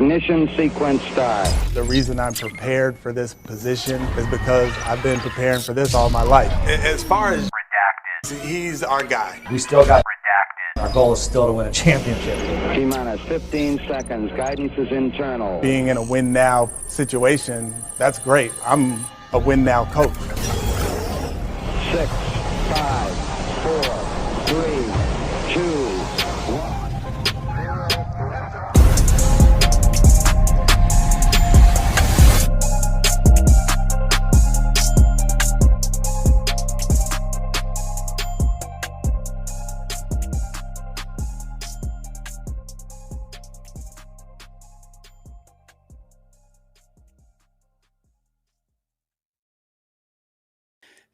Ignition sequence start. The reason I'm prepared for this position is because I've been preparing for this all my life. As far as Redacted, he's our guy. We still got Redacted. Our goal is still to win a championship. T-minus 15 seconds. Guidance is internal. Being in a win-now situation, that's great. I'm a win-now coach. 6, 5, 4, 3, 2, 1.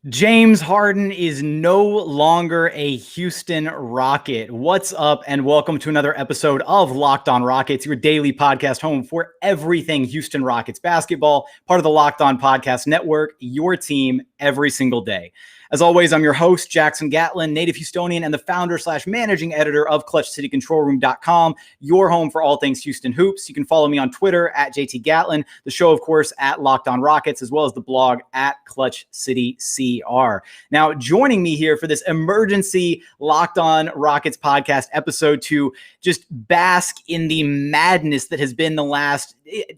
James Harden is no longer a Houston Rocket. What's up, and welcome to another episode of Locked On Rockets, your daily podcast home for everything Houston Rockets basketball, part of the Locked On Podcast Network, your team every single day. As always, I'm your host, Jackson Gatlin, native Houstonian and the founder/managing editor of ClutchCityControlRoom.com, your home for all things Houston Hoops. You can follow me on Twitter at JT Gatlin, the show, of course, at Locked On Rockets, as well as the blog at Clutch City CR. Now, joining me here for this emergency Locked On Rockets podcast episode to just bask in the madness that has been the last,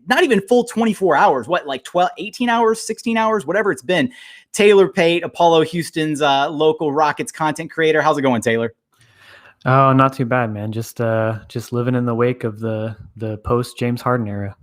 not even full 24 hours, like 12, 18 hours, 16 hours, whatever it's been. Taylor Pate, Apollo Houston's local Rockets content creator. How's it going, Taylor? Oh, not too bad, man. Just living in the wake of the post James Harden era.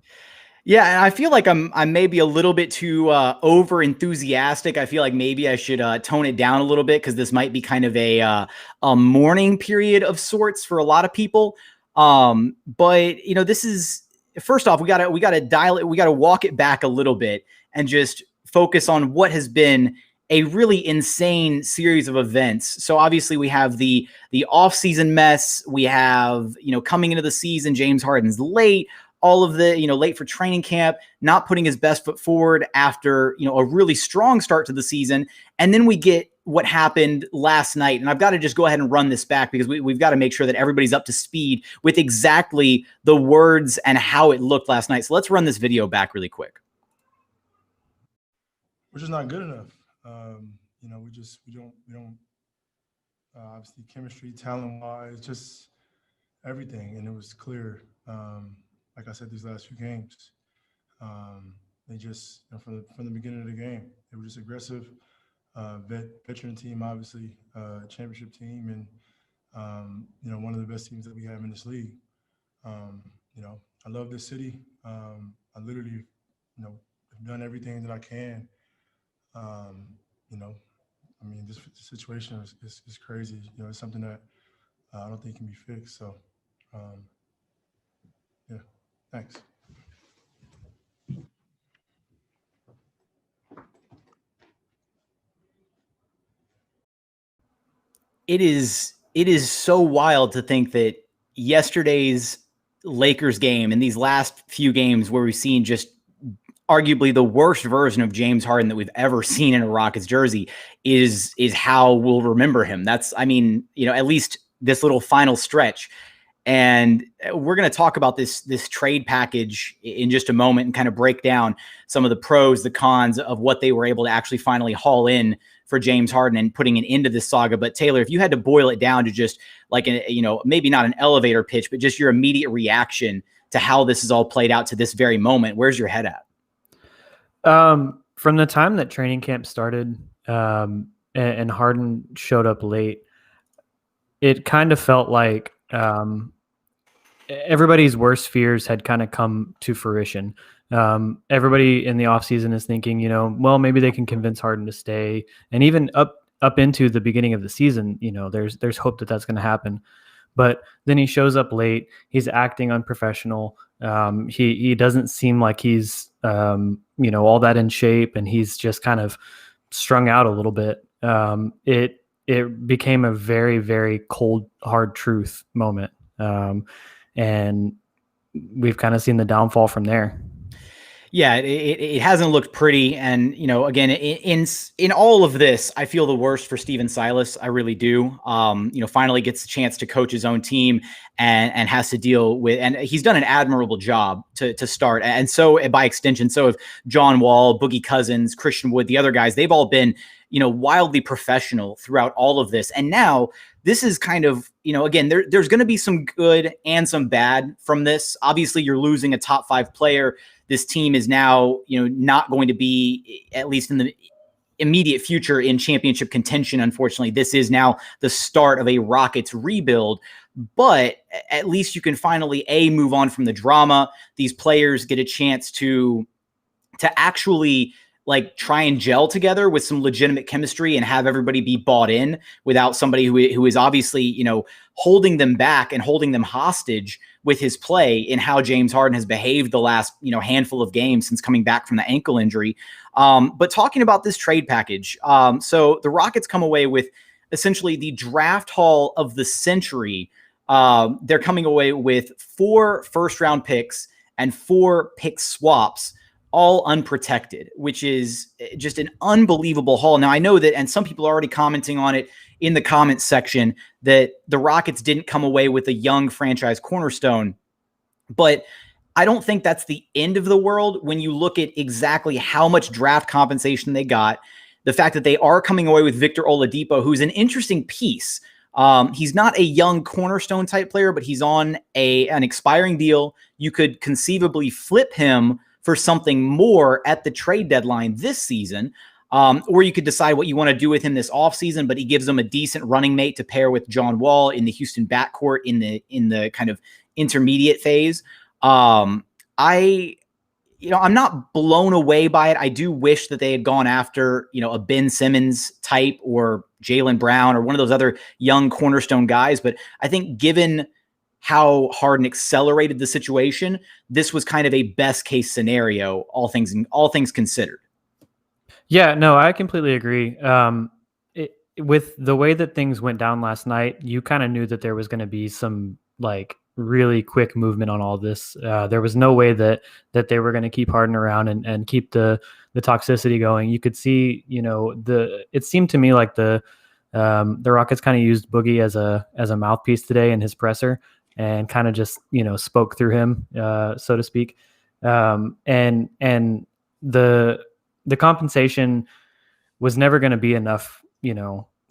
Yeah, and I feel like I'm maybe a little bit too over enthusiastic. I feel like maybe I should tone it down a little bit because this might be kind of a mourning period of sorts for a lot of people. But you know, this is, first off, we gotta dial it, we gotta walk it back a little bit and just focus on what has been a really insane series of events. So obviously we have the off-season mess. We have, coming into the season, James Harden's late, all of the, late for training camp, not putting his best foot forward after, a really strong start to the season. And then we get what happened last night. And I've got to just go ahead and run this back because we've got to make sure that everybody's up to speed with exactly the words and how it looked last night. So let's run this video back really quick. We're just not good enough. We don't obviously chemistry, talent-wise, just everything. And it was clear, like I said, these last few games, they just, from the beginning of the game, they were just aggressive, veteran team, obviously, championship team, and, one of the best teams that we have in this league. I love this city. I literally, have done everything that I can. This situation is crazy. It's something that I don't think can be fixed. So, thanks. It is so wild to think that yesterday's Lakers game and these last few games where we've seen just arguably the worst version of James Harden that we've ever seen in a Rockets jersey is how we'll remember him. That's, at least this little final stretch. And we're going to talk about this trade package in just a moment and kind of break down some of the pros, the cons of what they were able to actually finally haul in for James Harden and putting an end to this saga. But Taylor, if you had to boil it down to just like, maybe not an elevator pitch, but just your immediate reaction to how this has all played out to this very moment, where's your head at? From the time that training camp started, and Harden showed up late, it kind of felt like everybody's worst fears had kind of come to fruition. Everybody in the offseason is thinking, well, maybe they can convince Harden to stay. And even up into the beginning of the season, there's hope that that's going to happen. But then he shows up late. He's acting unprofessional. He doesn't seem like he's all that in shape, and he's just kind of strung out a little bit. It became a very, very cold, hard truth moment. And we've kind of seen the downfall from there. Yeah, it hasn't looked pretty, and again, in all of this, I feel the worst for Steven Silas. I really do. Finally gets the chance to coach his own team, and has to deal with, and he's done an admirable job to start, and so by extension, so have John Wall, Boogie Cousins, Christian Wood, the other guys. They've all been wildly professional throughout all of this, and now this is kind of again there's going to be some good and some bad from this. Obviously, you're losing a top 5 player. This team is now, not going to be, at least in the immediate future, in championship contention. Unfortunately, this is now the start of a Rockets rebuild, but at least you can finally move on from the drama. These players get a chance to actually try and gel together with some legitimate chemistry and have everybody be bought in without somebody who is obviously, holding them back and holding them hostage with his play in how James Harden has behaved the last, handful of games since coming back from the ankle injury. But talking about this trade package, so the Rockets come away with essentially the draft haul of the century. They're coming away with 4 first-round picks and 4 pick swaps, all unprotected, which is just an unbelievable haul. Now, I know that, and some people are already commenting on it in the comments section, that the Rockets didn't come away with a young franchise cornerstone, but I don't think that's the end of the world when you look at exactly how much draft compensation they got, the fact that they are coming away with Victor Oladipo, who's an interesting piece. He's not a young cornerstone type player, but he's on an expiring deal. You could conceivably flip him for something more at the trade deadline this season. Or you could decide what you want to do with him this offseason, but he gives them a decent running mate to pair with John Wall in the Houston backcourt in the kind of intermediate phase. I'm not blown away by it. I do wish that they had gone after, a Ben Simmons type or Jaylen Brown or one of those other young cornerstone guys. But I think given how Harden accelerated the situation, this was kind of a best case scenario, all things considered. Yeah, no, I completely agree. With the way that things went down last night, you kind of knew that there was going to be some really quick movement on all this. There was no way that they were going to keep Harden around and keep the toxicity going. You could see, it seemed to me like the Rockets kind of used Boogie as a mouthpiece today in his presser and kind of just, spoke through him, so to speak. And the compensation was never going to be enough,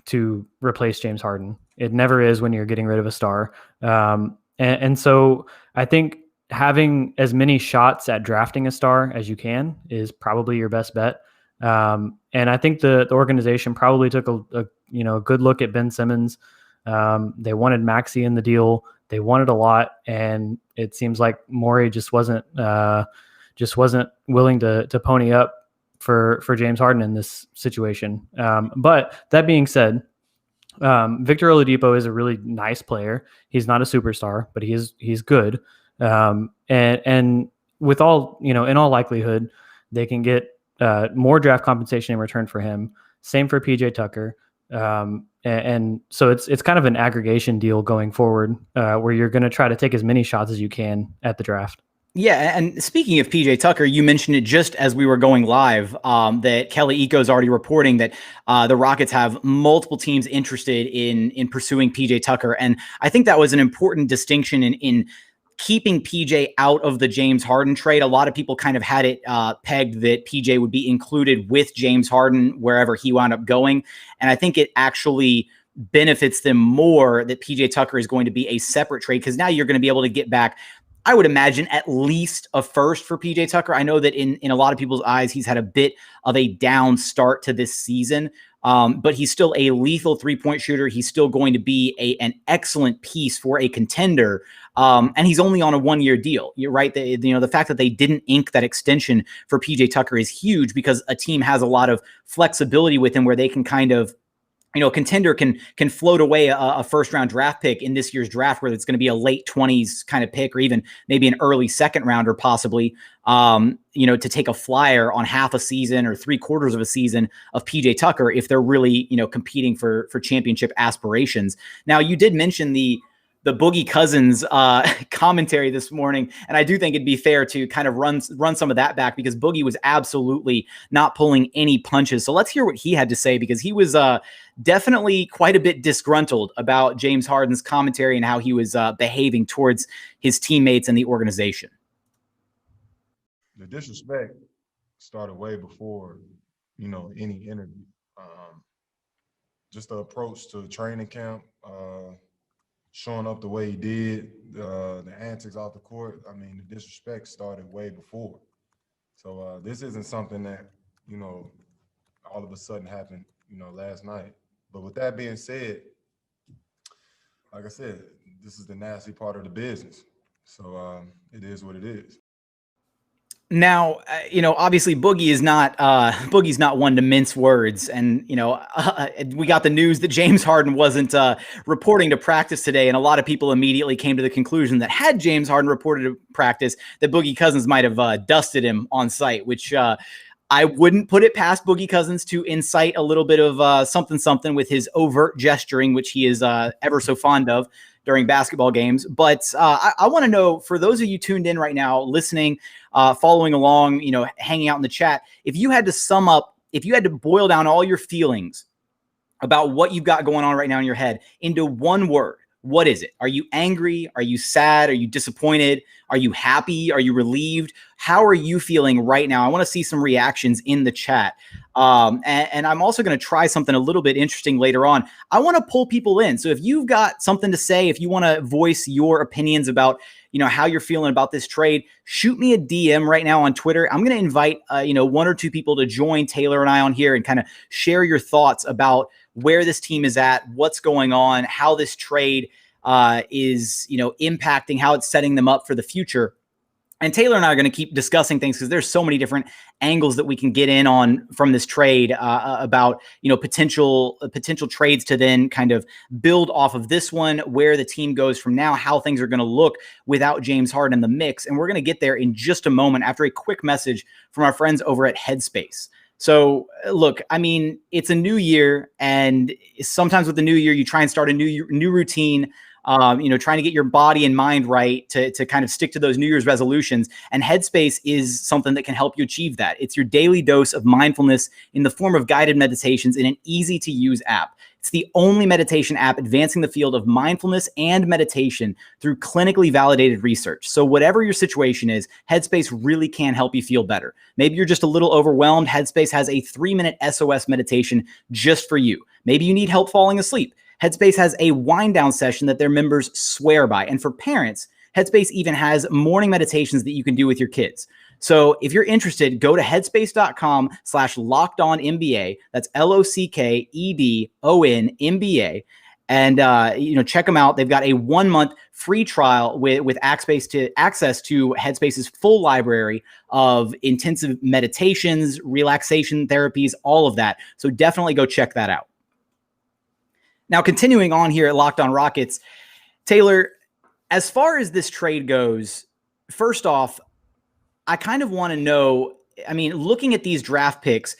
to replace James Harden. It never is when you're getting rid of a star. And so I think having as many shots at drafting a star as you can is probably your best bet. And I think the organization probably took a good look at Ben Simmons. They wanted Maxey in the deal. They wanted a lot, and it seems like Morey just wasn't willing to pony up for James Harden in this situation. But that being said, Victor Oladipo is a really nice player. He's not a superstar, but he's good. And with all, in all likelihood, they can get more draft compensation in return for him. Same for PJ Tucker. And so it's kind of an aggregation deal going forward, where you're going to try to take as many shots as you can at the draft. Yeah, and speaking of PJ Tucker, you mentioned it just as we were going live, that Kelly Iko is already reporting that the Rockets have multiple teams interested in pursuing PJ Tucker, and I think that was an important distinction in keeping PJ out of the James Harden trade. A lot of people kind of had it pegged that PJ would be included with James Harden wherever he wound up going, and I think it actually benefits them more that PJ Tucker is going to be a separate trade, because now you're going to be able to get back, I would imagine, at least a first for PJ Tucker. I know that in a lot of people's eyes, he's had a bit of a down start to this season, but he's still a lethal three-point shooter. He's still going to be an excellent piece for a contender, and he's only on a one-year deal. You're right. The fact that they didn't ink that extension for PJ Tucker is huge, because a team has a lot of flexibility with him where they can kind of, a contender can float away a first-round draft pick in this year's draft, where it's going to be a late 20s kind of pick, or even maybe an early second rounder, possibly, to take a flyer on half a season or 3/4 of a season of PJ Tucker if they're really, competing for championship aspirations. Now, you did mention the the Boogie Cousins commentary this morning, and I do think it'd be fair to kind of run some of that back because Boogie was absolutely not pulling any punches. So let's hear what he had to say, because he was definitely quite a bit disgruntled about James Harden's commentary and how he was behaving towards his teammates and the organization. The disrespect started way before, any interview. Just the approach to training camp, showing up the way he did, the antics off the court. I mean, the disrespect started way before. So this isn't something that, all of a sudden happened, last night. But with that being said, like I said, this is the nasty part of the business. So it is what it is. Now, obviously Boogie's not one to mince words. And, we got the news that James Harden wasn't reporting to practice today. And a lot of people immediately came to the conclusion that had James Harden reported to practice, that Boogie Cousins might have dusted him on site, which I wouldn't put it past Boogie Cousins to incite a little bit of something with his overt gesturing, which he is ever so fond of during basketball games. But I want to know, for those of you tuned in right now, listening, following along, hanging out in the chat, if you had to boil down all your feelings about what you've got going on right now in your head into one word, what is it? Are you angry? Are you sad? Are you disappointed? Are you happy? Are you relieved? How are you feeling right now? I want to see some reactions in the chat. And I'm also going to try something a little bit interesting later on. I want to pull people in. So if you've got something to say, if you want to voice your opinions about, how you're feeling about this trade, shoot me a DM right now on Twitter. I'm going to invite, one or two people to join Taylor and I on here and kind of share your thoughts about where this team is at, what's going on, how this trade is, impacting, how it's setting them up for the future. And Taylor and I are going to keep discussing things because there's so many different angles that we can get in on from this trade about, potential trades to then kind of build off of this one, where the team goes from now, how things are going to look without James Harden in the mix. And we're going to get there in just a moment after a quick message from our friends over at Headspace. So look, I mean, it's a new year, and sometimes with the new year, you try and start a new routine, trying to get your body and mind right to kind of stick to those New Year's resolutions. And Headspace is something that can help you achieve that. It's your daily dose of mindfulness in the form of guided meditations in an easy to use app. It's the only meditation app advancing the field of mindfulness and meditation through clinically validated research. So whatever your situation is, Headspace really can help you feel better. Maybe you're just a little overwhelmed. Headspace has a 3-minute SOS meditation just for you. Maybe you need help falling asleep. Headspace has a wind down session that their members swear by. And for parents, Headspace even has morning meditations that you can do with your kids. So if you're interested, go to headspace.com/lockedonnba. That's LOCKEDONMBA. And, check them out. They've got a 1-month free trial with access to Headspace's full library of intensive meditations, relaxation therapies, all of that. So definitely go check that out. Now, continuing on here at Locked On Rockets, Taylor, as far as this trade goes, first off, I kind of want to know, I mean, looking at these draft picks,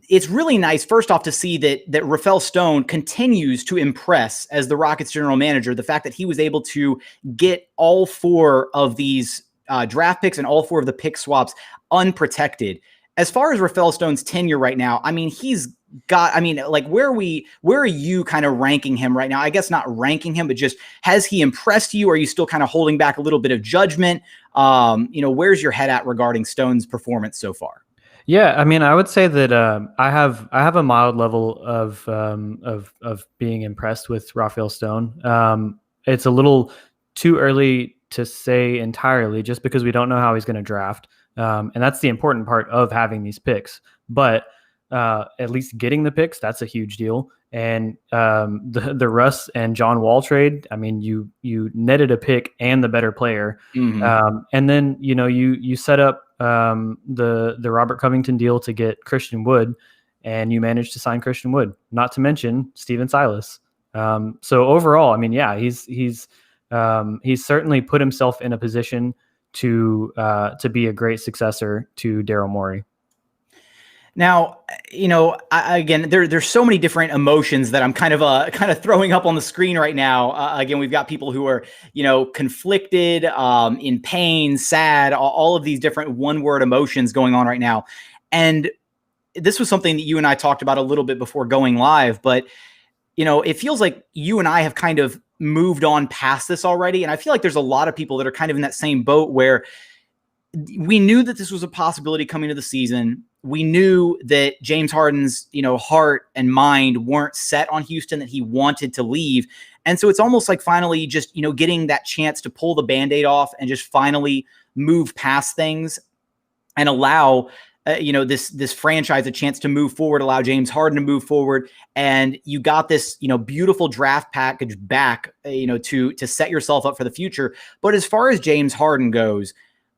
it's really nice, first off, to see that Rafael Stone continues to impress as the Rockets general manager. The fact that he was able to get all 4 of these draft picks and all 4 of the pick swaps unprotected. As far as Rafael Stone's tenure right now, I mean, where are you kind of ranking him right now? I guess not ranking him, but just, has he impressed you? Or are you still kind of holding back a little bit of judgment? Where's your head at regarding Stone's performance so far? Yeah, I mean, I would say that I have a mild level of being impressed with Rafael Stone. It's a little too early to say entirely, just because we don't know how he's going to draft. And that's the important part of having these picks. But at least getting the picks, that's a huge deal. And the Russ and John Wall trade, I mean, you netted a pick and the better player. Mm-hmm. And then, you set up the Robert Covington deal to get Christian Wood, and you managed to sign Christian Wood, not to mention Steven Silas. So overall, I mean, yeah, he's certainly put himself in a position to be a great successor to Daryl Morey. Now, again, there's so many different emotions that I'm kind of throwing up on the screen right now. Again, we've got people who are, conflicted, in pain, sad, all of these different one-word emotions going on right now. And this was something that you and I talked about a little bit before going live, but it feels like you and I have kind of moved on past this already. And I feel like there's a lot of people that are kind of in that same boat where we knew that this was a possibility coming to the season. We knew that James Harden's, heart and mind weren't set on Houston, that he wanted to leave. And so it's almost like finally just, getting that chance to pull the Band-Aid off and just finally move past things and allow this franchise a chance to move forward, allow James Harden to move forward. And you got this, beautiful draft package back, to set yourself up for the future. But as far as James Harden goes,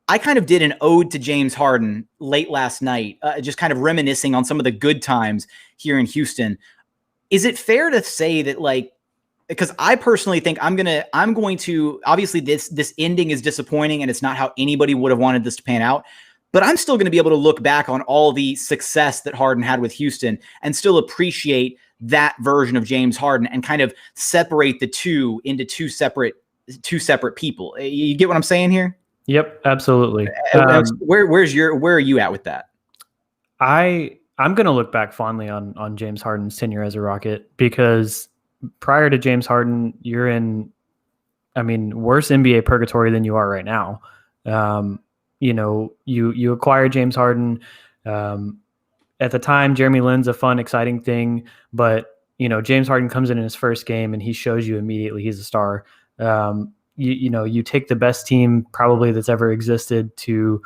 I kind of did an ode to James Harden late last night, just kind of reminiscing on some of the good times here in Houston. Is it fair to say that, because I personally think I'm going to, obviously this ending is disappointing and it's not how anybody would have wanted this to pan out. But I'm still going to be able to look back on all the success that Harden had with Houston and still appreciate that version of James Harden and kind of separate the two into two separate people. You get what I'm saying here? Yep, absolutely. Where are you at with that? I'm going to look back fondly on James Harden's tenure as a Rocket, because prior to James Harden, you're in, worse NBA purgatory than you are right now. You acquire James Harden. At the time, Jeremy Lin's a fun, exciting thing, but James Harden comes in his first game and he shows you immediately he's a star. You take the best team probably that's ever existed to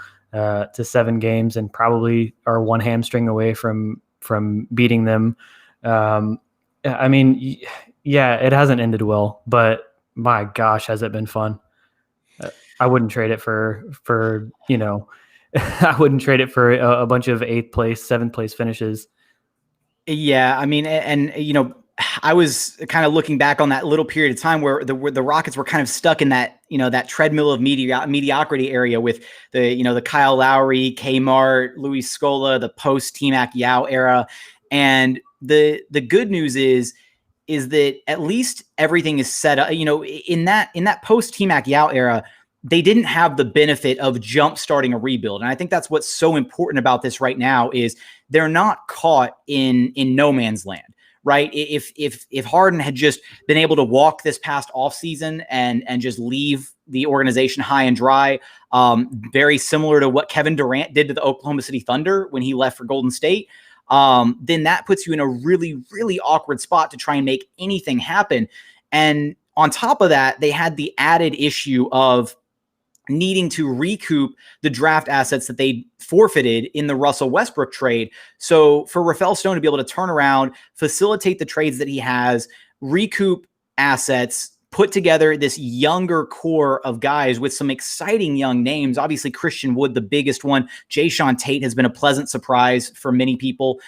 7 games and probably are one hamstring away from beating them. It hasn't ended well, but my gosh, has it been fun. I wouldn't trade it for I wouldn't trade it for a bunch of 8th place, 7th place finishes. Yeah. I was kind of looking back on that little period of time where the Rockets were kind of stuck in that, that treadmill of mediocrity area with the Kyle Lowry, Kmart, Luis Scola, the post T-Mac Yao era. And the good news is that at least everything is set up, in that post T-Mac Yao era. They didn't have the benefit of jump starting a rebuild. And I think that's what's so important about this right now is they're not caught in no man's land, right? If Harden had just been able to walk this past offseason and just leave the organization high and dry, very similar to what Kevin Durant did to the Oklahoma City Thunder when he left for Golden State, then that puts you in a really, really awkward spot to try and make anything happen. And on top of that, they had the added issue of needing to recoup the draft assets that they forfeited in the Russell Westbrook trade. So for Rafael Stone to be able to turn around, facilitate the trades that he has, recoup assets, put together this younger core of guys with some exciting young names. Obviously, Christian Wood, the biggest one. Jayshawn Tate has been a pleasant surprise for many people.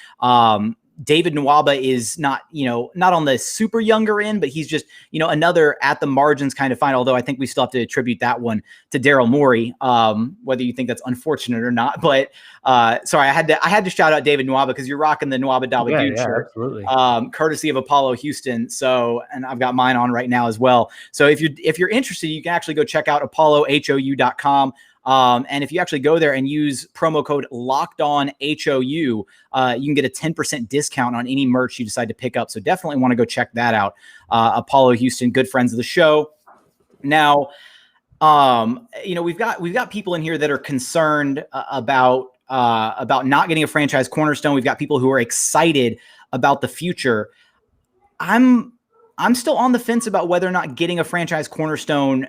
David Nwaba is not on the super younger end, but he's just, another at the margins kind of find, although I think we still have to attribute that one to Daryl Morey, whether you think that's unfortunate or not. But sorry, I had to shout out David Nwaba because you're rocking the Nwaba Daba Dude shirt, absolutely. Courtesy of Apollo Houston. So, and I've got mine on right now as well. So if you're interested, you can actually go check out apollohou.com. And if you actually go there and use promo code LOCKEDONHOU, you can get a 10% discount on any merch you decide to pick up. So definitely want to go check that out. Apollo Houston, good friends of the show. Now, we've got people in here that are concerned about not getting a franchise cornerstone. We've got people who are excited about the future. I'm still on the fence about whether or not getting a franchise cornerstone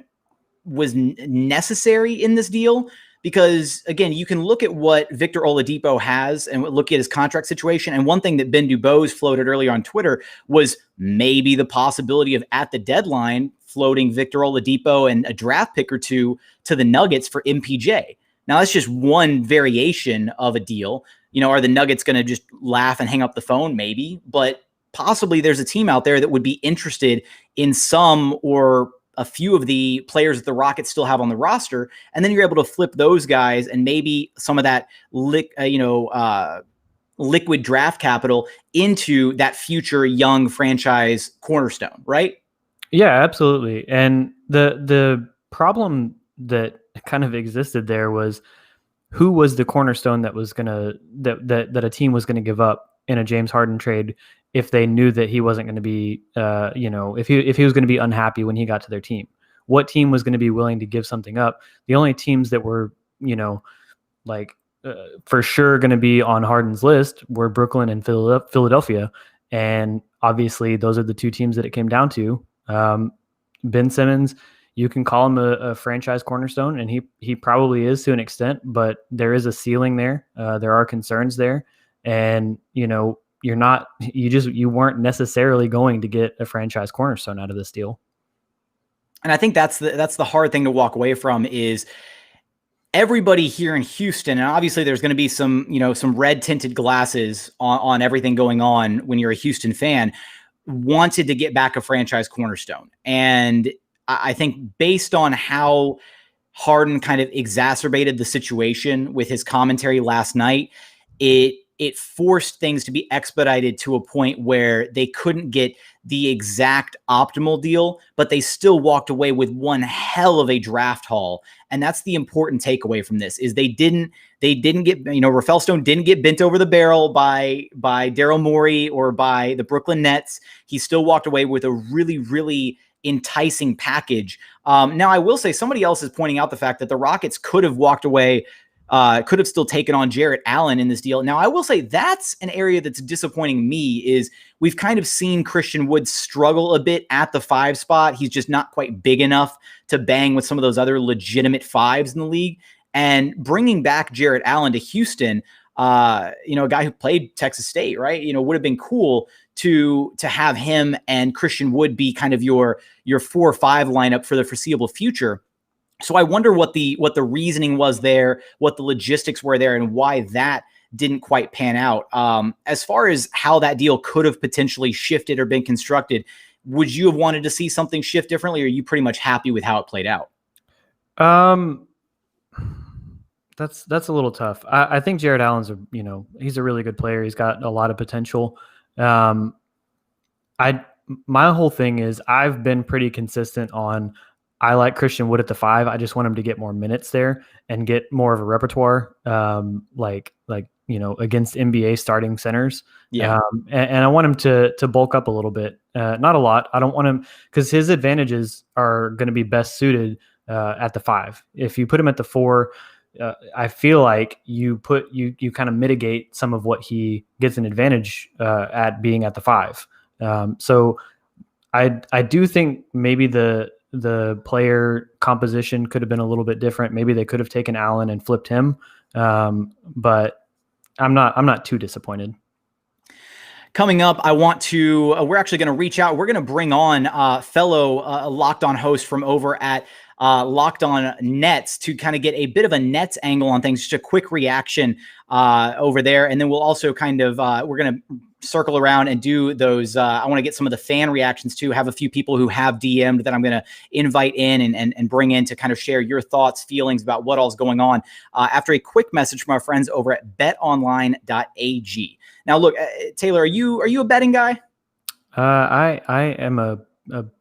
was necessary in this deal, because again, you can look at what Victor Oladipo has and look at his contract situation. And one thing that Ben Dubose floated earlier on Twitter was maybe the possibility of at the deadline floating Victor Oladipo and a draft pick or two to the Nuggets for MPJ. Now that's just one variation of a deal. Are the Nuggets going to just laugh and hang up the phone? Maybe, but possibly there's a team out there that would be interested in some or a few of the players that the Rockets still have on the roster. And then you're able to flip those guys and maybe some of that liquid draft capital into that future young franchise cornerstone, right? Yeah, absolutely. And the problem that kind of existed there was who was the cornerstone that was gonna that a team was gonna give up in a James Harden trade if they knew that he wasn't going to be, if he was going to be unhappy when he got to their team. What team was going to be willing to give something up? The only teams that were, like for sure going to be on Harden's list were Brooklyn and Philadelphia, and obviously those are the two teams that it came down to. Ben Simmons, you can call him a franchise cornerstone, and he probably is to an extent, but there is a ceiling there. There are concerns there, and you weren't necessarily going to get a franchise cornerstone out of this deal. And I think that's the hard thing to walk away from is everybody here in Houston, and obviously there's going to be some red tinted glasses on everything going on when you're a Houston fan, wanted to get back a franchise cornerstone. And I think based on how Harden kind of exacerbated the situation with his commentary last night, it forced things to be expedited to a point where they couldn't get the exact optimal deal, but they still walked away with one hell of a draft haul. And that's the important takeaway from this is they didn't get, Rafael Stone didn't get bent over the barrel by Daryl Morey or by the Brooklyn Nets. He still walked away with a really, really enticing package. Now I will say somebody else is pointing out the fact that the Rockets could have walked away, could have still taken on Jarrett Allen in this deal. Now, I will say that's an area that's disappointing me is we've kind of seen Christian Wood struggle a bit at the 5 spot. He's just not quite big enough to bang with some of those other legitimate 5s in the league. And bringing back Jarrett Allen to Houston, a guy who played Texas State, right? Would have been cool to have him and Christian Wood be kind of your 4 or 5 lineup for the foreseeable future. So I wonder what the reasoning was there, what the logistics were there, and why that didn't quite pan out. As far as how that deal could have potentially shifted or been constructed, would you have wanted to see something shift differently, or are you pretty much happy with how it played out? That's a little tough. I think Jarrett Allen's he's a really good player. He's got a lot of potential. My whole thing is I've been pretty consistent on I like Christian Wood at the 5. I just want him to get more minutes there and get more of a repertoire, against NBA starting centers. Yeah. And I want him to bulk up a little bit, not a lot. I don't want him because his advantages are going to be best suited at the 5. If you put him at the 4, I feel like you kind of mitigate some of what he gets an advantage at being at the 5. So I do think maybe the player composition could have been a little bit different. Maybe they could have taken Allen and flipped him. But I'm not too disappointed. Coming up, we're actually going to reach out. We're going to bring on fellow Locked On host from over at Locked On Nets to kind of get a bit of a Nets angle on things, just a quick reaction over there. And then we'll also kind of, we're going to circle around and do those. I want to get some of the fan reactions too. Have a few people who have DM'd that I'm going to invite in and bring in to kind of share your thoughts, feelings about what all's going on after a quick message from our friends over at betonline.ag. Now, look, Taylor, are you a betting guy? I am a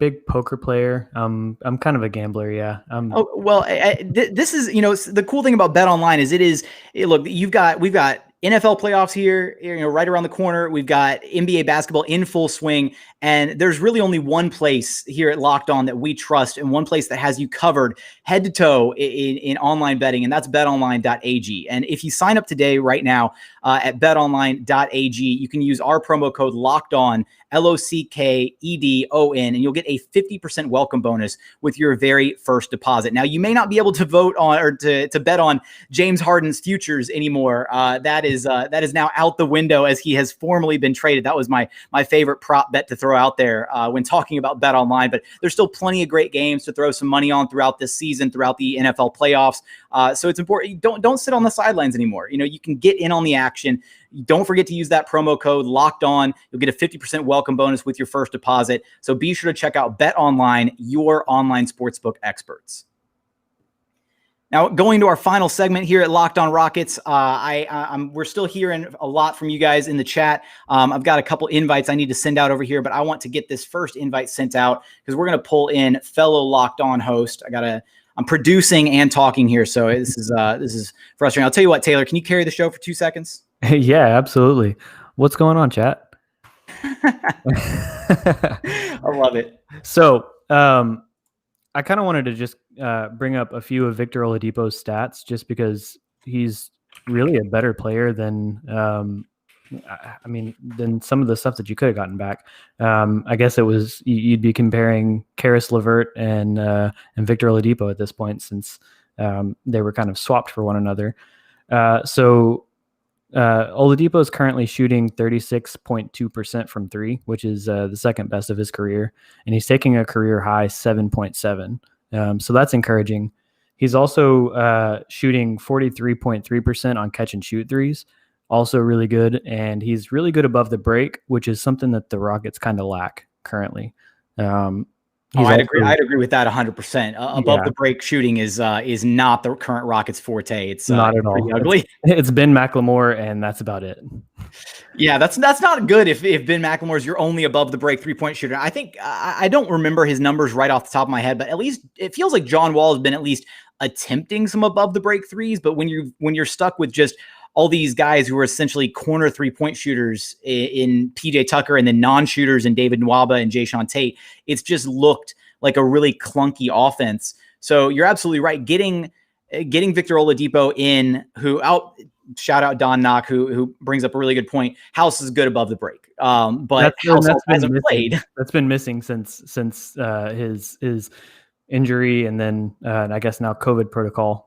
big poker player. I'm kind of a gambler. Yeah. This is, the cool thing about BetOnline is look, we've got NFL playoffs here, right around the corner. We've got NBA basketball in full swing, and there's really only one place here at Locked On that we trust, and one place that has you covered head to toe in online betting, and that's betonline.ag. And if you sign up today, right now, at betonline.ag, you can use our promo code Locked On, LOCKEDON, and you'll get a 50% welcome bonus with your very first deposit. Now, you may not be able to vote on or to bet on James Harden's futures anymore. That is now out the window as he has formally been traded. That was my favorite prop bet to throw out there when talking about BetOnline. But there's still plenty of great games to throw some money on throughout this season, throughout the NFL playoffs. So it's important. Don't sit on the sidelines anymore. You can get in on the action. Don't forget to use that promo code Locked On. You'll get a 50% welcome bonus with your first deposit. So be sure to check out BetOnline, your online sportsbook experts. Now, going to our final segment here at Locked On Rockets, we're still hearing a lot from you guys in the chat. I've got a couple invites I need to send out over here, but I want to get this first invite sent out because we're going to pull in fellow Locked On host. I'm producing and talking here, so this is frustrating. I'll tell you what, Taylor, can you carry the show for 2 seconds? Yeah, absolutely. What's going on, chat? I love it. So, I kind of wanted to just bring up a few of Victor Oladipo's stats, just because he's really a better player than, than some of the stuff that you could have gotten back. I guess you'd be comparing Karis LeVert and Victor Oladipo at this point, since they were kind of swapped for one another. Oladipo is currently shooting 36.2% from three, which is the second best of his career, and he's taking a career high 7.7. So that's encouraging. He's also shooting 43.3% on catch and shoot threes, also really good, and he's really good above the break, which is something that the Rockets kind of lack currently. I'd agree with that 100%. Above the break shooting is not the current Rockets' forte. It's not at all ugly. It's Ben McLemore, and that's about it. Yeah, that's not good if Ben McLemore is your only above the break 3-point shooter. I think I don't remember his numbers right off the top of my head, but at least it feels like John Wall has been at least attempting some above the break threes. But when you're stuck with just all these guys who are essentially corner 3-point shooters in PJ Tucker and then non-shooters in David Nwaba and Jayshawn Tate, it's just looked like a really clunky offense. So you're absolutely right. Getting Victor Oladipo in, shout out Don Knock, who brings up a really good point. House is good above the break, but House hasn't played. That's been missing since his injury, and then I guess now COVID protocol.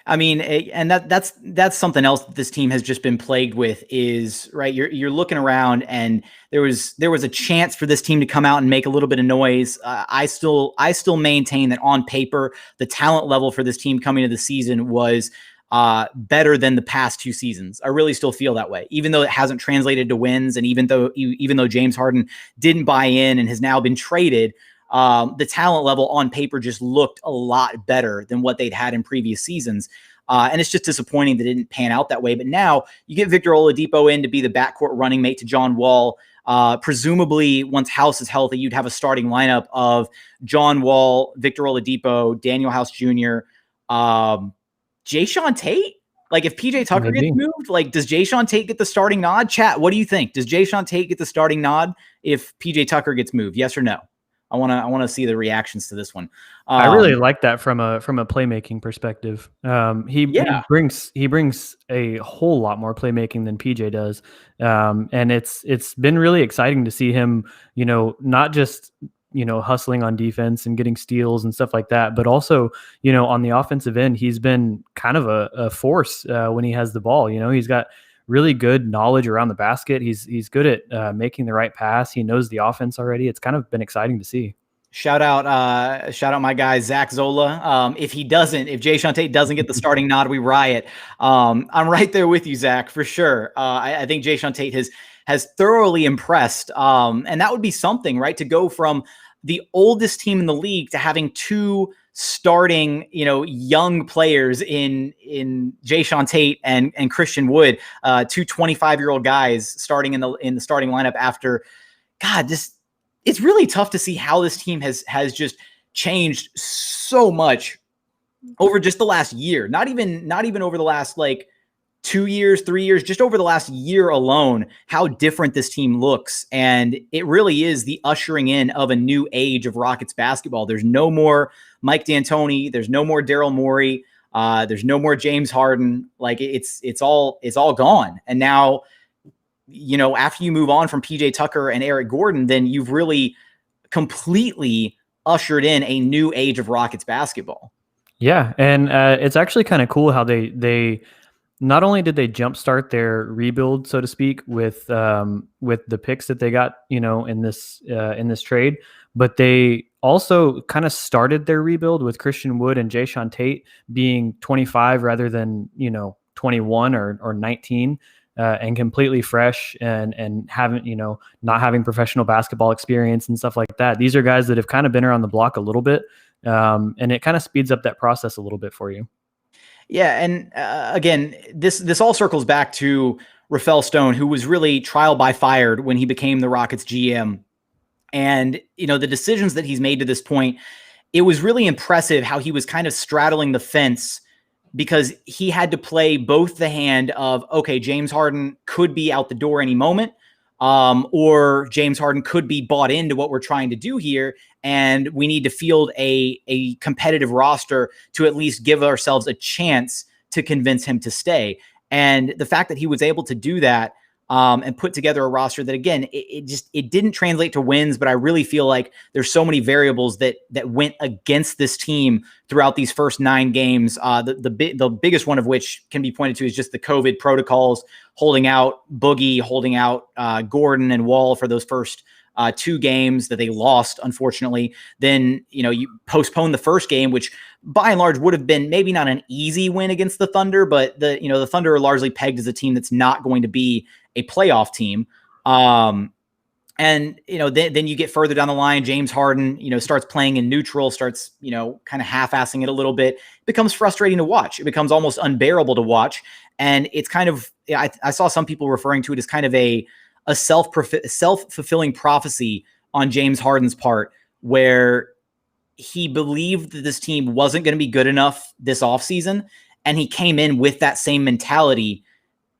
I mean, and that's something else that this team has just been plagued with is, right, you're looking around, and there was a chance for this team to come out and make a little bit of noise. I still maintain that on paper, the talent level for this team coming into the season was better than the past 2 seasons. I really still feel that way, even though it hasn't translated to wins, and even though James Harden didn't buy in and has now been traded. The talent level on paper just looked a lot better than what they'd had in previous seasons. And it's just disappointing that it didn't pan out that way. But now you get Victor Oladipo in to be the backcourt running mate to John Wall. Presumably, once House is healthy, you'd have a starting lineup of John Wall, Victor Oladipo, Daniel House Jr., Jayshawn Tate. Like, if PJ Tucker gets moved, like, does Jayshawn Tate get the starting nod? Chat, what do you think? Does Jayshawn Tate get the starting nod if PJ Tucker gets moved? Yes or no? I want to see the reactions to this one. I really like that from a playmaking perspective. He brings a whole lot more playmaking than PJ does, and it's been really exciting to see him. Not just hustling on defense and getting steals and stuff like that, but also on the offensive end, he's been kind of a force when he has the ball. He's got really good knowledge around the basket. He's good at making the right pass. He knows the offense already. It's kind of been exciting to see. Shout out my guy, Zach Zola. If Jayshawn Tate doesn't get the starting nod, we riot. I'm right there with you, Zach, for sure. I think Jayshawn Tate has thoroughly impressed. And that would be something, right? To go from the oldest team in the league to having 2 starting, young players in Jayshawn Tate and Christian Wood, 2 25-year-old guys starting in the starting lineup after, God, it's really tough to see how this team has just changed so much over just the last year. Not even over the last 2 years, 3 years, just over the last year alone, how different this team looks. And it really is the ushering in of a new age of Rockets basketball. There's no more Mike D'Antoni. There's no more Daryl Morey. There's no more James Harden. It's all gone. And now, after you move on from PJ Tucker and Eric Gordon, then you've really completely ushered in a new age of Rockets basketball. Yeah. And it's actually kind of cool how they not only did they jumpstart their rebuild, so to speak, with the picks that they got, in this trade, but they also kind of started their rebuild with Christian Wood and Jayshawn Tate being 25 rather than 21 or 19, and completely fresh and haven't not having professional basketball experience and stuff like that. These are guys that have kind of been around the block a little bit. And it kind of speeds up that process a little bit for you. Yeah, and again, this all circles back to Rafael Stone, who was really trial by fire when he became the Rockets GM. And, the decisions that he's made to this point, it was really impressive how he was kind of straddling the fence, because he had to play both the hand of, okay, James Harden could be out the door any moment, or James Harden could be bought into what we're trying to do here, and we need to field a competitive roster to at least give ourselves a chance to convince him to stay. And the fact that he was able to do that, and put together a roster that, again, it didn't translate to wins, but I really feel like there's so many variables that went against this team throughout these first 9 games. The biggest one of which can be pointed to is just the COVID protocols, holding out Boogie, holding out Gordon and Wall for those first 2 games that they lost, unfortunately. Then, you postpone the first game, which by and large would have been maybe not an easy win against the Thunder, but the Thunder are largely pegged as a team that's not going to be a playoff team. And, then you get further down the line, James Harden, starts playing in neutral, starts, kind of half-assing it a little bit. It becomes frustrating to watch. It becomes almost unbearable to watch. And it's kind of, I saw some people referring to it as kind of a self-fulfilling prophecy on James Harden's part, where he believed that this team wasn't going to be good enough this offseason. And he came in with that same mentality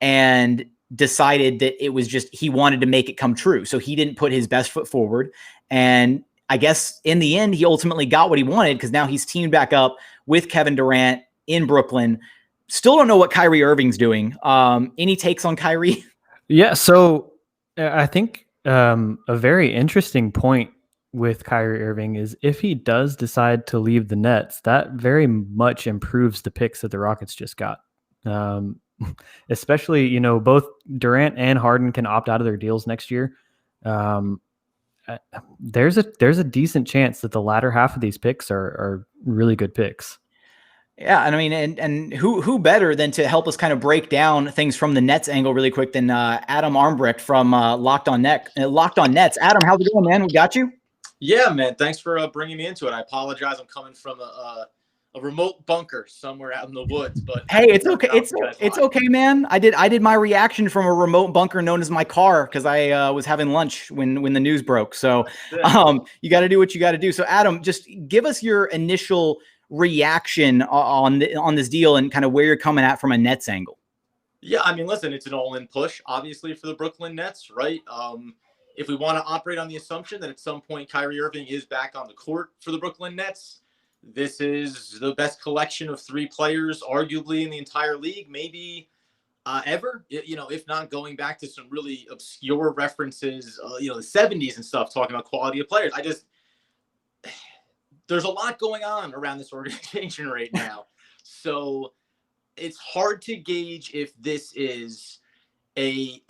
and decided that it was just, he wanted to make it come true. So he didn't put his best foot forward. And I guess in the end, he ultimately got what he wanted, because now he's teamed back up with Kevin Durant in Brooklyn. Still don't know what Kyrie Irving's doing. Any takes on Kyrie? Yeah. So I think a very interesting point with Kyrie Irving is, if he does decide to leave the Nets, that very much improves the picks that the Rockets just got. Especially, both Durant and Harden can opt out of their deals next year. There's a decent chance that the latter half of these picks are really good picks. Yeah, and I mean, and who better than to help us kind of break down things from the Nets angle really quick than Adam Armbrecht from Locked on Nets. Adam, how's it going, man? We got you. Yeah, man. Thanks for bringing me into it. I apologize. I'm coming from a remote bunker somewhere out in the woods, but hey, it's okay. It's okay, man. I did my reaction from a remote bunker known as my car, because I was having lunch when the news broke. So you got to do what you got to do. So Adam, just give us your initial reaction on this deal and kind of where you're coming at from a Nets angle. Yeah, I mean, listen, it's an all-in push, obviously, for the Brooklyn Nets, right? If we want to operate on the assumption that at some point Kyrie Irving is back on the court for the Brooklyn Nets, this is the best collection of 3 players, arguably, in the entire league, maybe ever. If not going back to some really obscure references, the 70s and stuff, talking about quality of players. There's a lot going on around this organization right now. So it's hard to gauge if this is a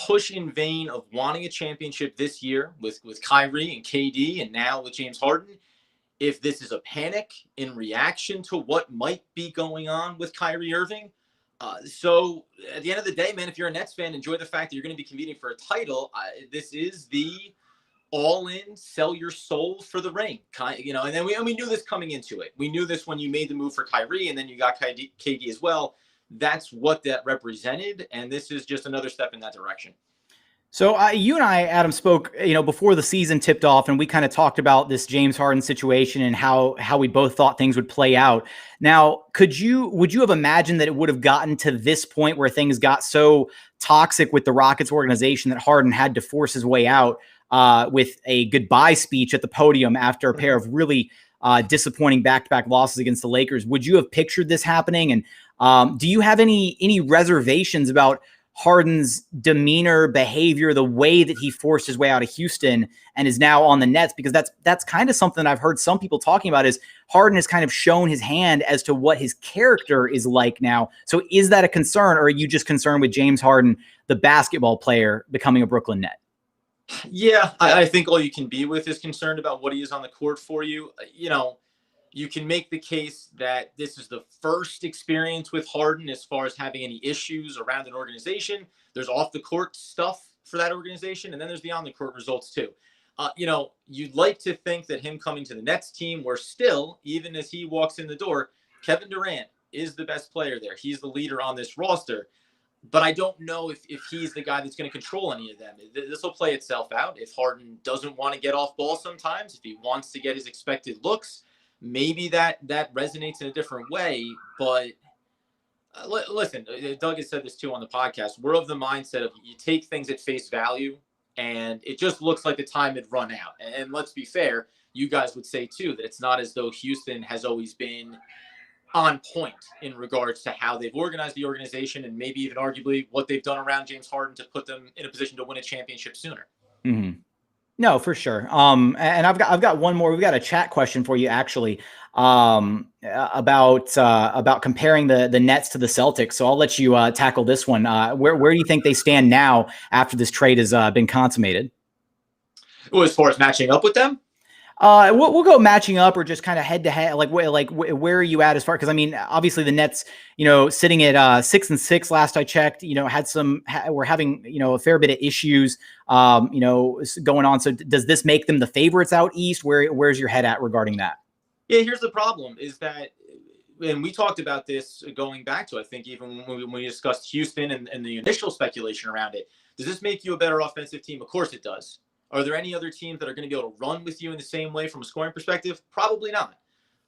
push in vain of wanting a championship this year with Kyrie and KD, and now with James Harden. If this is a panic in reaction to what might be going on with Kyrie Irving. So at the end of the day, man, if you're a Nets fan, enjoy the fact that you're going to be competing for a title. This is the all-in, sell your soul for the ring. And then we knew this coming into it. We knew this when you made the move for Kyrie, and then you got KD as well. That's what that represented, and this is just another step in that direction. So you and I, Adam, spoke, before the season tipped off, and we kind of talked about this James Harden situation and how we both thought things would play out. Now, would you have imagined that it would have gotten to this point where things got so toxic with the Rockets organization that Harden had to force his way out with a goodbye speech at the podium after a pair of really disappointing back-to-back losses against the Lakers? Would you have pictured this happening? And do you have any reservations about Harden's demeanor, behavior, the way that he forced his way out of Houston and is now on the Nets? Because that's kind of something I've heard some people talking about, is Harden has kind of shown his hand as to what his character is like now. So is that a concern, or are you just concerned with James Harden, the basketball player, becoming a Brooklyn Net? Yeah, I think all you can be with is concerned about what he is on the court for you. You can make the case that this is the first experience with Harden as far as having any issues around an organization. There's off the court stuff for that organization, and then there's the on the court results too. You'd like to think that him coming to the Nets team, where still, even as he walks in the door, Kevin Durant is the best player there. He's the leader on this roster. But I don't know if he's the guy that's going to control any of them. This will play itself out. If Harden doesn't want to get off ball sometimes, if he wants to get his expected looks, maybe that resonates in a different way. But listen, Doug has said this too on the podcast. We're of the mindset of you take things at face value, and it just looks like the time had run out. And let's be fair, you guys would say too that it's not as though Houston has always been on point in regards to how they've organized the organization and maybe even arguably what they've done around James Harden to put them in a position to win a championship sooner. Mm-hmm. No, for sure. And I've got one more. We've got a chat question for you actually, about comparing the Nets to the Celtics. So I'll let you tackle this one. Where do you think they stand now after this trade has been consummated? Well, as far as matching up with them? We'll go matching up or just kind of head to head. Where are you at as far? Because I mean, obviously the Nets, sitting at 6-6 last I checked, we're having a fair bit of issues, going on. So does this make them the favorites out east? Where's your head at regarding that? Yeah, here's the problem: is that, and we talked about this going back to I think even when we discussed Houston and the initial speculation around it. Does this make you a better offensive team? Of course it does. Are there any other teams that are going to be able to run with you in the same way from a scoring perspective? Probably not.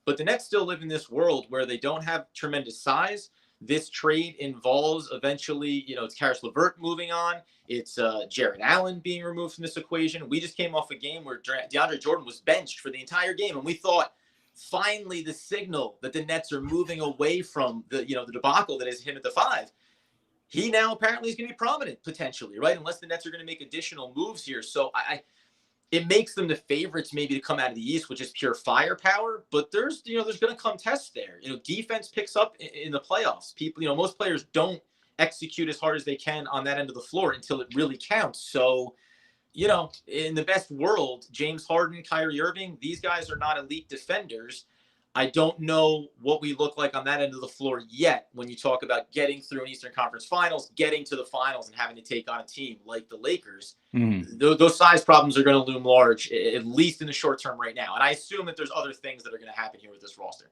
But the Nets still live in this world where they don't have tremendous size. This trade involves eventually, it's Karis LeVert moving on. It's Jared Allen being removed from this equation. We just came off a game where DeAndre Jordan was benched for the entire game. And we thought, finally, the signal that the Nets are moving away from the debacle that is him at the 5. He now apparently is going to be prominent potentially, right? Unless the Nets are going to make additional moves here. So it makes them the favorites maybe to come out of the East, which is pure firepower. But there's going to come tests there. Defense picks up in the playoffs. People, most players don't execute as hard as they can on that end of the floor until it really counts. So, in the best world, James Harden, Kyrie Irving, these guys are not elite defenders. I don't know what we look like on that end of the floor yet when you talk about getting through an Eastern Conference Finals, getting to the finals, and having to take on a team like the Lakers. Mm-hmm. Those size problems are going to loom large, at least in the short term right now. And I assume that there's other things that are going to happen here with this roster.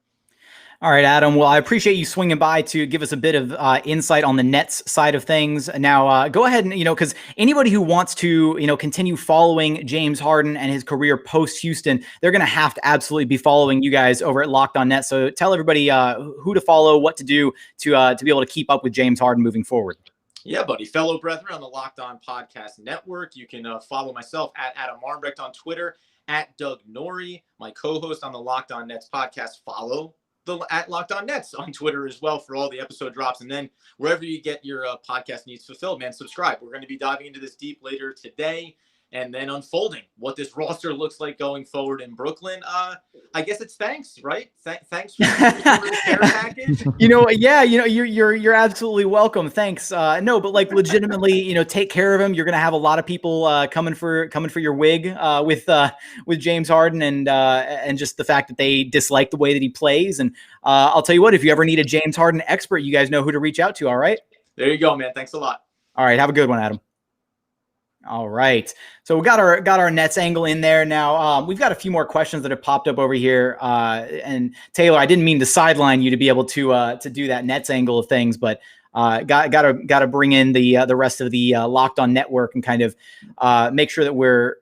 All right, Adam. Well, I appreciate you swinging by to give us a bit of insight on the Nets side of things. Now, go ahead and, because anybody who wants to, continue following James Harden and his career post-Houston, they're going to have to absolutely be following you guys over at Locked On Nets. So tell everybody who to follow, what to do to be able to keep up with James Harden moving forward. Yeah, buddy. Fellow brethren on the Locked On Podcast Network. You can follow myself at Adam Armbrecht on Twitter, at Doug Norrie, my co-host on the Locked On Nets podcast. Follow at Locked On Nets on Twitter as well for all the episode drops. And then wherever you get your podcast needs fulfilled, man, subscribe. We're going to be diving into this deep later today and then unfolding what this roster looks like going forward in Brooklyn. I guess it's thanks, right? Thanks for the care package. You're absolutely welcome. Thanks. No, but legitimately, take care of him. You're going to have a lot of people coming for your wig with James Harden and just the fact that they dislike the way that he plays. And I'll tell you what, if you ever need a James Harden expert, you guys know who to reach out to. All right. There you go, man. Thanks a lot. All right. Have a good one, Adam. All right. So we got our Nets angle in there. Now we've got a few more questions that have popped up over here. And Taylor, I didn't mean to sideline you to be able to do that Nets angle of things, but got to bring in the rest of the Locked On Network and kind of make sure that we're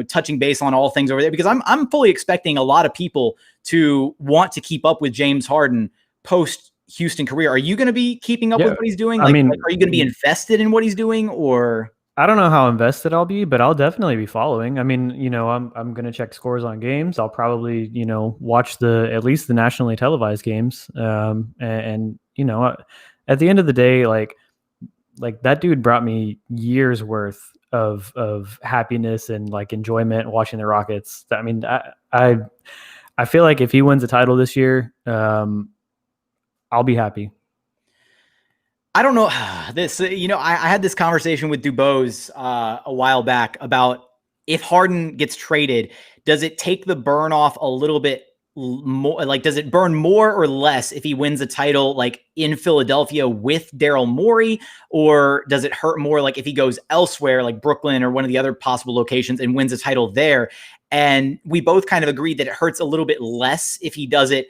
touching base on all things over there, because I'm fully expecting a lot of people to want to keep up with James Harden post Houston career. Are you going to be keeping up with what he's doing? Are you going to be invested in what he's doing, or? I don't know how invested I'll be, but I'll definitely be following. I mean, I'm going to check scores on games. I'll probably, watch at least the nationally televised games. And at the end of the day, like that dude brought me years worth of happiness and enjoyment watching the Rockets. I mean, I feel like if he wins a title this year, I'll be happy. I don't know this, I had this conversation with Dubose a while back about if Harden gets traded, does it take the burn off a little bit more, like, does it burn more or less if he wins a title like in Philadelphia with Daryl Morey, or does it hurt more like if he goes elsewhere like Brooklyn or one of the other possible locations and wins a title there? And we both kind of agreed that it hurts a little bit less if he does it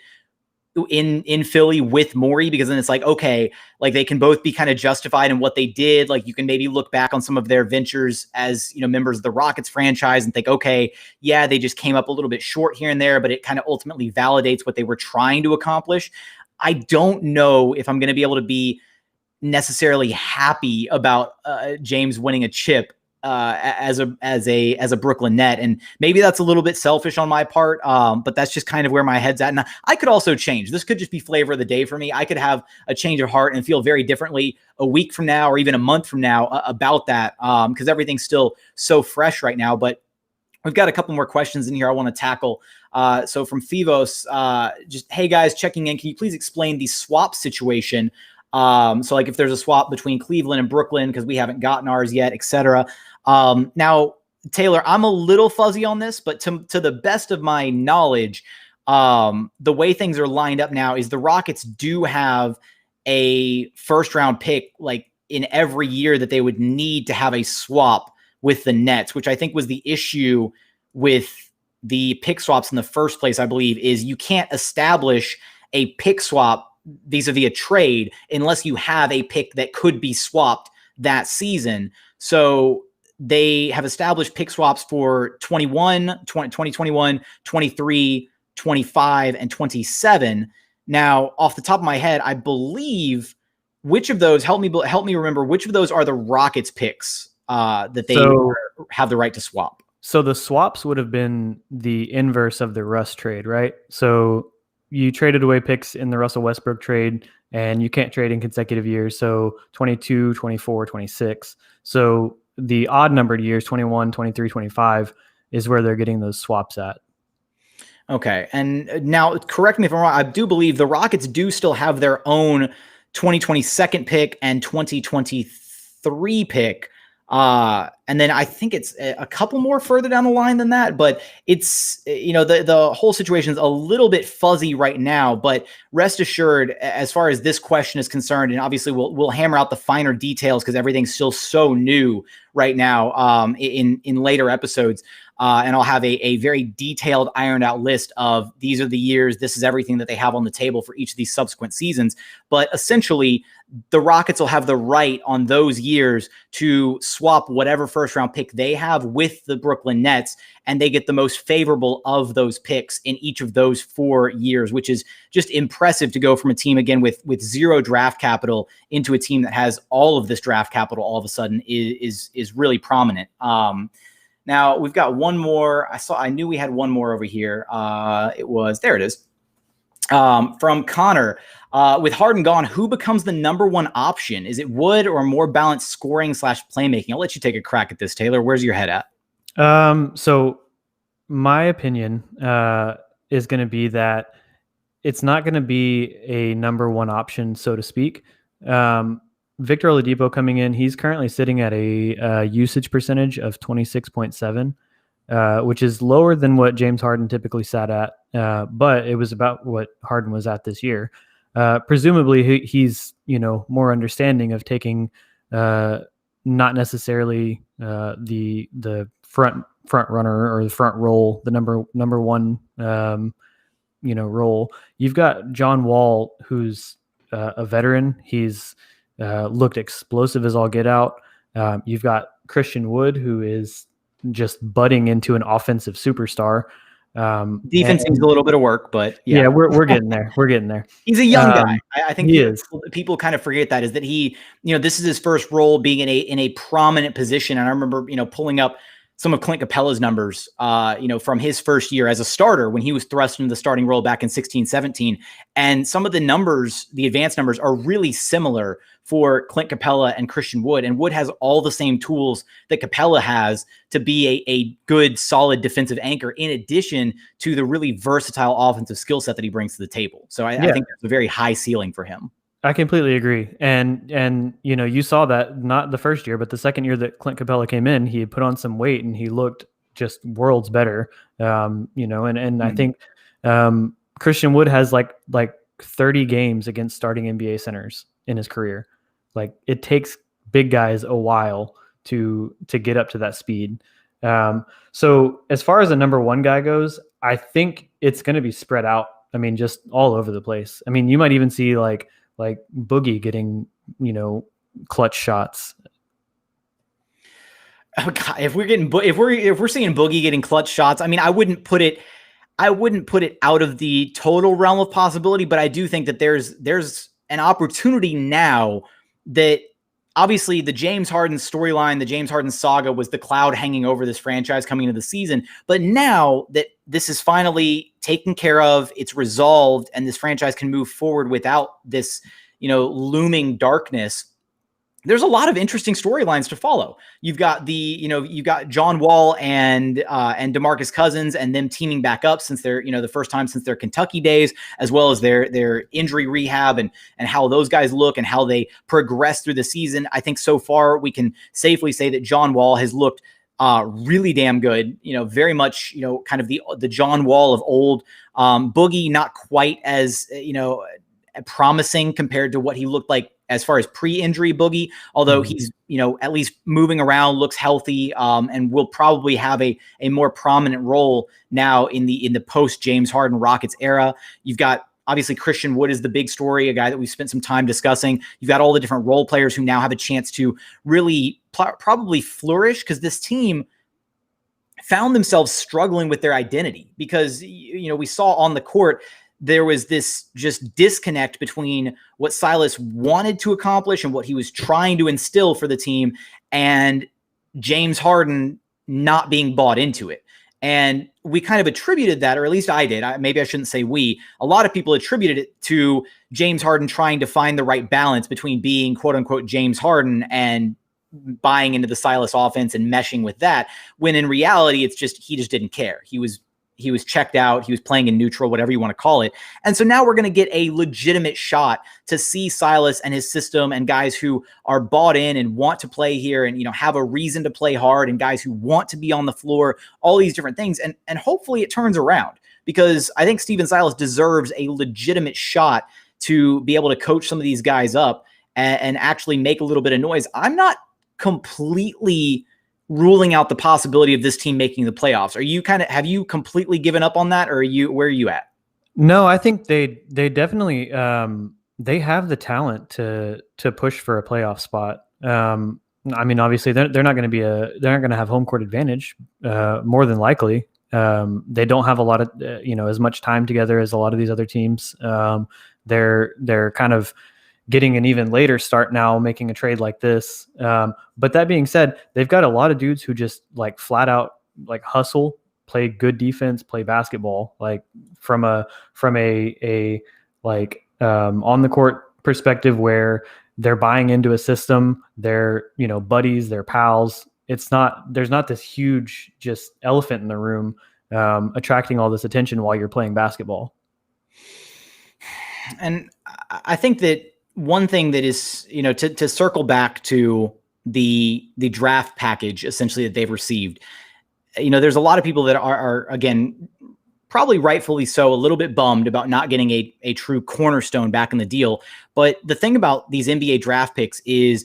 in Philly with Morey, because then it's like, okay, like they can both be kind of justified in what they did. Like you can maybe look back on some of their ventures as, you know, members of the Rockets franchise and think, okay, yeah, they just came up a little bit short here and there, but it kind of ultimately validates what they were trying to accomplish. I don't know if I'm going to be able to be necessarily happy about James winning a chip as a Brooklyn Net. And maybe that's a little bit selfish on my part. But that's just kind of where my head's at. And I could also change. This could just be flavor of the day for me. I could have a change of heart and feel very differently a week from now, or even a month from now about that. Cause everything's still so fresh right now, but we've got a couple more questions in here I want to tackle. So from Fivos, just, hey guys, checking in. Can you please explain the swap situation? So like if there's a swap between Cleveland and Brooklyn, because we haven't gotten ours yet, etc. Now, Taylor, I'm a little fuzzy on this, but to the best of my knowledge, the way things are lined up now is the Rockets do have a first round pick like in every year that they would need to have a swap with the Nets, which I think was the issue with the pick swaps in the first place, I believe, is you can't establish a pick swap vis-a-vis a trade unless you have a pick that could be swapped that season. So they have established pick swaps for 2021, 23, 25, and 27. Now, off the top of my head, I believe which of those, help me remember, which of those are the Rockets picks that they have the right to swap? So the swaps would have been the inverse of the Russ trade, right? So you traded away picks in the Russell Westbrook trade, and you can't trade in consecutive years. So 22, 24, 26. So the odd numbered years, 21, 23, 25, is where they're getting those swaps at. Okay. And now, correct me if I'm wrong, I do believe the Rockets do still have their own 2022 pick and 2023 pick. And then I think it's a couple more further down the line than that, but it's, you know, the whole situation is a little bit fuzzy right now, but rest assured, as far as this question is concerned, and obviously we'll hammer out the finer details because everything's still so new right now, in later episodes. And I'll have a very detailed ironed out list of these are the years, this is everything that they have on the table for each of these subsequent seasons. But essentially, the Rockets will have the right on those years to swap whatever first round pick they have with the Brooklyn Nets, and they get the most favorable of those picks in each of those 4 years, which is just impressive to go from a team, again, with zero draft capital into a team that has all of this draft capital all of a sudden is really prominent. Now we've got one more. I knew we had one more over here. There it is. From Connor, with Harden gone, who becomes the number one option? Is it Wood or more balanced scoring / playmaking? I'll let you take a crack at this, Taylor. Where's your head at? So my opinion is going to be that it's not going to be a number one option, so to speak. Victor Oladipo coming in, he's currently sitting at a usage percentage of 26.7, which is lower than what James Harden typically sat at, but it was about what Harden was at this year. Presumably, he's more understanding of taking not necessarily the front runner or the front role, the number one role. You've got John Wall, who's a veteran. He's looked explosive as all get out. You've got Christian Wood, who is just budding into an offensive superstar. Defense needs a little bit of work, but yeah, we're getting there. We're getting there. He's a young guy. I think people kind of forget that he, this is his first role being in a prominent position. And I remember, pulling up some of Clint Capella's numbers, from his first year as a starter when he was thrust into the starting role back in 16-17. And some of the numbers, the advanced numbers, are really similar for Clint Capella and Christian Wood. And Wood has all the same tools that Capella has to be a good, solid defensive anchor, in addition to the really versatile offensive skill set that he brings to the table. So I think that's a very high ceiling for him. I completely agree. And you saw that not the first year, but the second year that Clint Capella came in, he put on some weight and he looked just worlds better. I think Christian Wood has like 30 games against starting NBA centers in his career. Like, it takes big guys a while to get up to that speed. So as far as the number one guy goes, I think it's going to be spread out. I mean, just all over the place. I mean, you might even see like Boogie getting, clutch shots. Oh God, if we're seeing Boogie getting clutch shots, I mean, I wouldn't put it out of the total realm of possibility, but I do think that there's an opportunity now that obviously the James Harden storyline, the James Harden saga was the cloud hanging over this franchise coming into the season. But now that this is finally taken care of, it's resolved, and this franchise can move forward without this, looming darkness. There's a lot of interesting storylines to follow. You've got you've got John Wall and DeMarcus Cousins and them teaming back up since they're, the first time since their Kentucky days, as well as their injury rehab and how those guys look and how they progress through the season. I think so far we can safely say that John Wall has looked really damn good, very much, kind of the John Wall of old. Boogie, not quite as, promising compared to what he looked like as far as pre-injury Boogie, although he's, at least moving around, looks healthy, and will probably have a more prominent role now in the post James Harden Rockets era. You've got obviously Christian Wood is the big story, a guy that we spent some time discussing. You've got all the different role players who now have a chance to really probably flourish, because this team found themselves struggling with their identity because, we saw on the court, there was this just disconnect between what Silas wanted to accomplish and what he was trying to instill for the team, and James Harden not being bought into it. And we kind of attributed that, or at least I did. Maybe I shouldn't say we. A lot of people attributed it to James Harden trying to find the right balance between being quote unquote James Harden and buying into the Silas offense and meshing with that, when in reality, he just didn't care. He was checked out. He was playing in neutral, whatever you want to call it. And so now we're going to get a legitimate shot to see Silas and his system and guys who are bought in and want to play here and, have a reason to play hard, and guys who want to be on the floor, all these different things. And hopefully it turns around, because I think Stephen Silas deserves a legitimate shot to be able to coach some of these guys up and actually make a little bit of noise. I'm not completely ruling out the possibility of this team making the playoffs. Have you completely given up on that, or where are you at? No, I think they definitely they have the talent to push for a playoff spot. I mean, obviously they're not going to have home court advantage, more than likely. They don't have a lot of as much time together as a lot of these other teams. They're kind of getting an even later start now, making a trade like this. But that being said, they've got a lot of dudes who just like flat out like hustle, play good defense, play basketball, like from a on the court perspective, where they're buying into a system, they're, buddies, they're pals. There's not this huge just elephant in the room attracting all this attention while you're playing basketball. And I think that one thing that is, to circle back to the draft package essentially that they've received, there's a lot of people that are again, probably rightfully so, a little bit bummed about not getting a true cornerstone back in the deal. But the thing about these NBA draft picks is,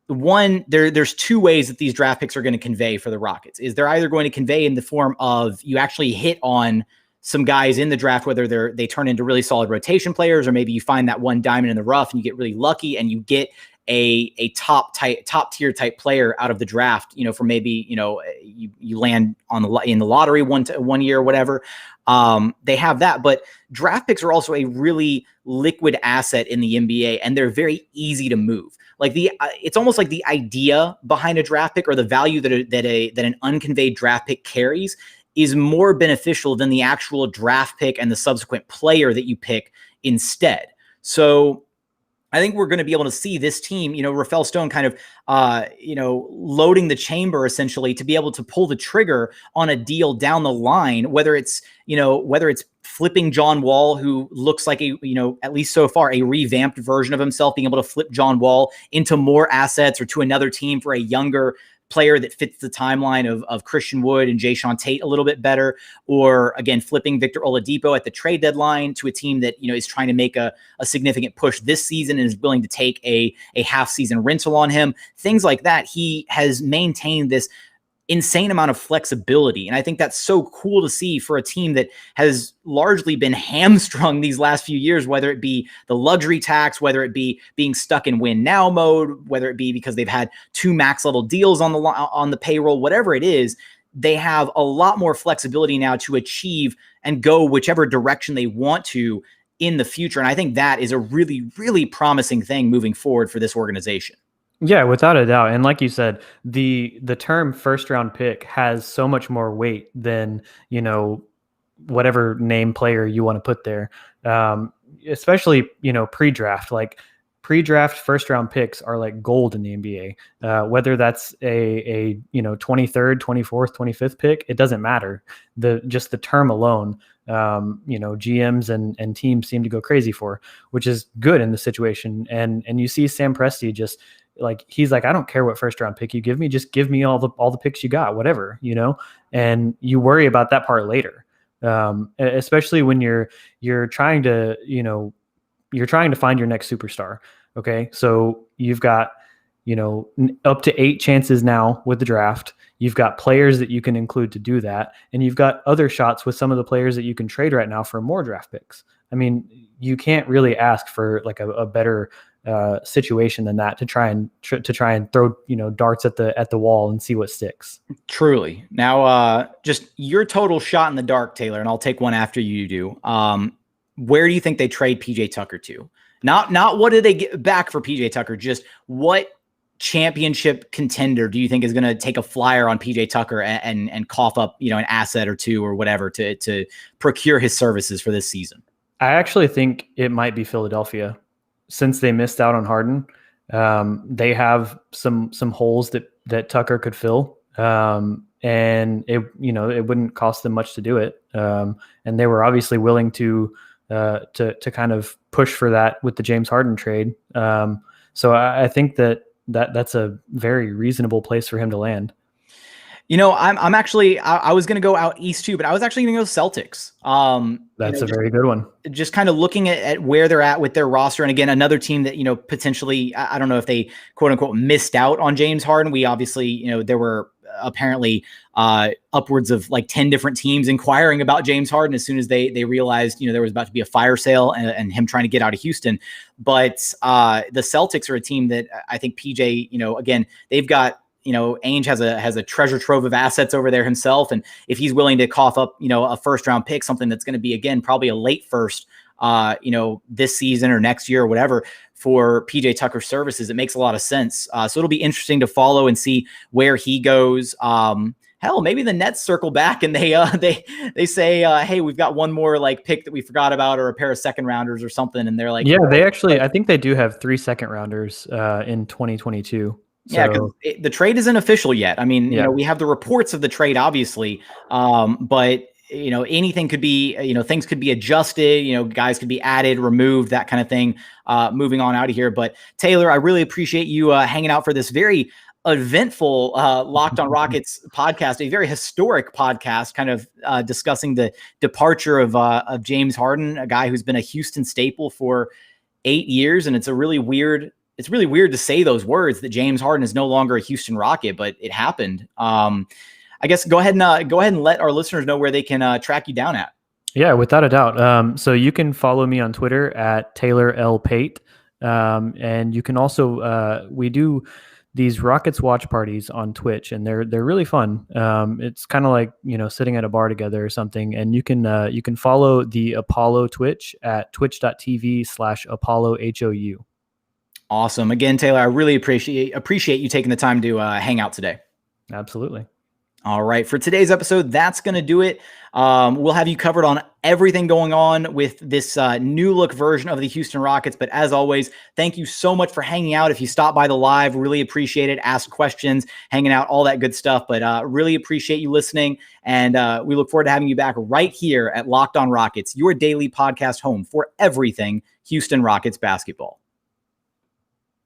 one, there's two ways that these draft picks are going to convey for the Rockets. Is they're either going to convey in the form of you actually hit on some guys in the draft, whether they turn into really solid rotation players, or maybe you find that one diamond in the rough and you get really lucky and you get a top tier type player out of the draft, for maybe, you land in the lottery one year or whatever. They have that, but draft picks are also a really liquid asset in the NBA, and they're very easy to move. Like it's almost like the idea behind a draft pick, or the value that an unconveyed draft pick carries, is more beneficial than the actual draft pick and the subsequent player that you pick instead. So I think we're going to be able to see this team, Rafael Stone kind of, loading the chamber essentially to be able to pull the trigger on a deal down the line, whether it's flipping John Wall, who looks like at least so far, a revamped version of himself, being able to flip John Wall into more assets or to another team for a younger player that fits the timeline of Christian Wood and Jayshawn Tate a little bit better, or again, flipping Victor Oladipo at the trade deadline to a team that, is trying to make a significant push this season and is willing to take a half season rental on him, things like that. He has maintained this insane amount of flexibility. And I think that's so cool to see for a team that has largely been hamstrung these last few years, whether it be the luxury tax, whether it be being stuck in win now mode, whether it be because they've had 2 max level deals on the payroll, whatever it is. They have a lot more flexibility now to achieve and go whichever direction they want to in the future. And I think that is a really, really promising thing moving forward for this organization. Yeah, without a doubt. And like you said, the term first round pick has so much more weight than, whatever name player you want to put there. Especially, pre-draft. Like pre-draft first round picks are like gold in the NBA. Whether that's a 23rd, 24th, 25th pick, it doesn't matter. Just the term alone, GMs and teams seem to go crazy for, which is good in the situation. And you see Sam Presti just he's like, I don't care what first round pick you give me, just give me all the picks you got, whatever, and you worry about that part later. Especially when you're trying to, you're trying to find your next superstar. Okay. So you've got, up to 8 chances now with the draft. You've got players that you can include to do that. And you've got other shots with some of the players that you can trade right now for more draft picks. I mean, you can't really ask for a better situation than that to try and throw darts at the wall and see what sticks. Truly. Now, just your total shot in the dark, Taylor, and I'll take one after you do. Where do you think they trade PJ Tucker to? Not what do they get back for PJ Tucker? Just what championship contender do you think is going to take a flyer on PJ Tucker and cough up an asset or two or whatever to procure his services for this season? I actually think it might be Philadelphia. Since they missed out on Harden, they have some holes that Tucker could fill, and it wouldn't cost them much to do it. And they were obviously willing to kind of push for that with the James Harden trade. So I think that's a very reasonable place for him to land. I'm actually, I was going to go out east too, but I was actually going to go Celtics. That's a very good one. Just kind of looking at where they're at with their roster. And again, another team that, potentially, I don't know if they quote unquote missed out on James Harden. We obviously, there were apparently upwards of 10 different teams inquiring about James Harden as soon as they realized, there was about to be a fire sale and him trying to get out of Houston. But the Celtics are a team that I think PJ, again, they've got, Ainge has a treasure trove of assets over there himself. And if he's willing to cough up, a first round pick, something that's going to be, again, probably a late first, this season or next year or whatever for PJ Tucker services, it makes a lot of sense. So it'll be interesting to follow and see where he goes. Hell, maybe the Nets circle back and they say, hey, we've got one more pick that we forgot about, or a pair of second rounders or something. And they're like, yeah, they actually, I think they do have 3 second rounders in 2022. So, yeah, because the trade isn't official yet. I mean, we have the reports of the trade, obviously, but anything could be, things could be adjusted. Guys could be added, removed, that kind of thing. Moving on out of here, but Taylor, I really appreciate you hanging out for this very eventful Locked on Rockets podcast, a very historic podcast, kind of discussing the departure of James Harden, a guy who's been a Houston staple for 8 years, and it's really weird to say those words that James Harden is no longer a Houston Rocket, but it happened. I guess go ahead and let our listeners know where they can track you down at. Yeah, without a doubt. So you can follow me on Twitter at Taylor L. Pate. And you can also, we do these Rockets watch parties on Twitch, and they're really fun. It's kind of like, sitting at a bar together or something. And you can follow the Apollo Twitch at twitch.tv/ApolloHOU. Awesome. Again, Taylor, I really appreciate you taking the time to hang out today. Absolutely. All right. For today's episode, that's going to do it. We'll have you covered on everything going on with this new look version of the Houston Rockets. But as always, thank you so much for hanging out. If you stop by the live, really appreciate it. Ask questions, hanging out, all that good stuff. But really appreciate you listening. And we look forward to having you back right here at Locked on Rockets, your daily podcast home for everything Houston Rockets basketball.